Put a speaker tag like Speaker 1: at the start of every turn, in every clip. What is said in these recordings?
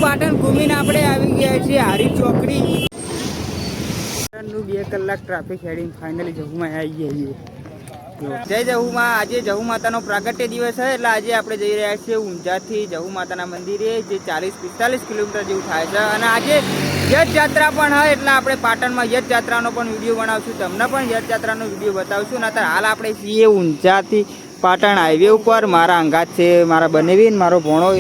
Speaker 1: પાટણ ઘૂમીને આપણે આવી ગયા છીએ હારી ચોકડી. 2 કલાક ટ્રાફિક હેડીને ફાઇનલી જહુમાં આવી ગયા છીએ. જય જહુમાં. આજે જહુ માતાનો પ્રાગટ્ય દિવસ છે એટલે આજે આપણે જઈ રહ્યા છીએ ઊંઝાથી જહુ માતાના મંદિરે, જે 40-45 કિલોમીટર જેવું થાય છે. અને આજે યશ યાત્રા પણ હોય એટલે આપણે પાટણમાં યશ યાત્રાનો પણ વિડીયો બનાવશું, તમને પણ યશ યાત્રાનો વિડીયો બતાવશું. અને અત્યારે હાલ આપણે છીએ ઊંઝાથી પાટણ હાઈવે ઉપર. મારા અંગાત છે, મારા બનેવીને મારો ભોણો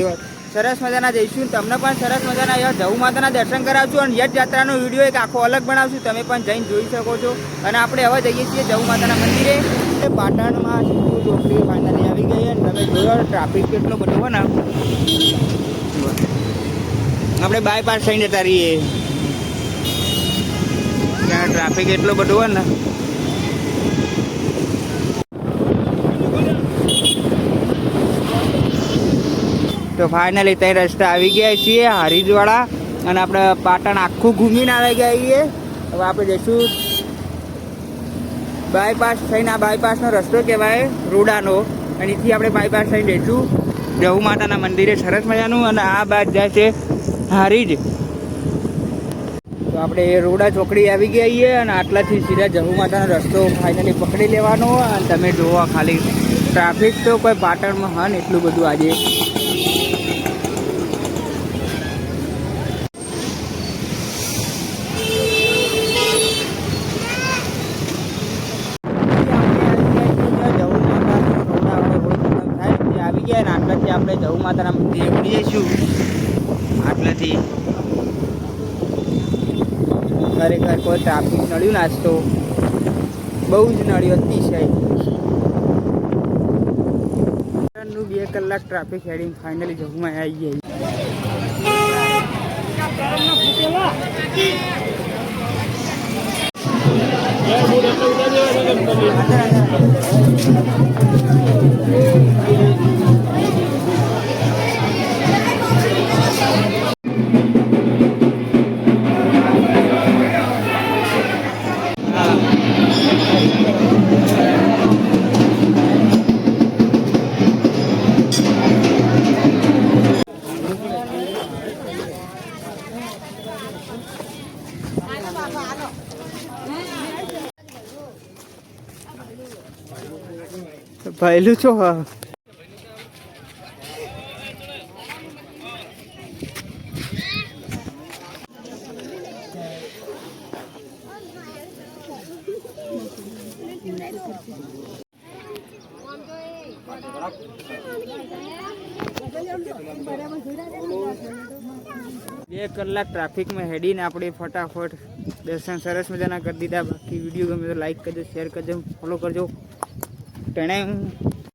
Speaker 1: સરસ મજાના જઈશું. તમને પણ સરસ મજાના જહુ માતાના દર્શન કરાવશું અને યશ યાત્રાનો વિડીયો એક આખો અલગ બનાવશું, તમે પણ જઈને જોઈ શકો છો. અને આપણે હવે જઈએ છીએ જહુ માતાના મંદિરે. પાટણમાં સિંધુ ચોકડી ફાઇનલી આવી ગઈ અને તમે જોયો ટ્રાફિક કેટલો બધો હોય ને. આપણે બાયપાસ થઈને જતા રહીએ ત્યાં ટ્રાફિક એટલો બધો હોય ને. તો ફાઇનલી ત્યાં રસ્તા આવી ગયા છીએ હારીજવાળા અને આપણે પાટણ આખું ઘૂમીને આવી ગયા છીએ. હવે આપણે જઈશું બાયપાસ થઈને. આ બાયપાસનો રસ્તો કહેવાય રોડાનો, અને અહીંથી આપણે બાયપાસ થઈને જઈશું જહુ માતાના મંદિરે સરસ મજાનું. અને આ બાદ જાય છે હારીજ. તો આપણે રોડા ચોકડી આવી ગયા છીએ અને આટલાથી સીધા જહુ માતાનો રસ્તો ફાઇનલી પકડી લેવાનો. અને તમે જુઓ ખાલી ટ્રાફિક તો કોઈ પાટણમાં હા ને એટલું બધું આજે. આપણે જહુ માતાના મંદિરે ઉડી જઈશું. આટલાથી ખરેખર કોઈ ટ્રાફિક નડ્યું નાચતો બહુ જ નડ્યું અતિશય. 2 કલાક ટ્રાફિક હેડીને ફાઇનલી જહુમાં આવી ગયા. પહેલું છો હા બે કલાક ટ્રાફિકમાં હેડીને આપણે ફટાફટ દર્શન સરસ મજાના કરી દીધા. બાકી વિડીયો ગમે તો લાઈક કરજો, શેર કરજો, ફોલો કરજો. ટેણે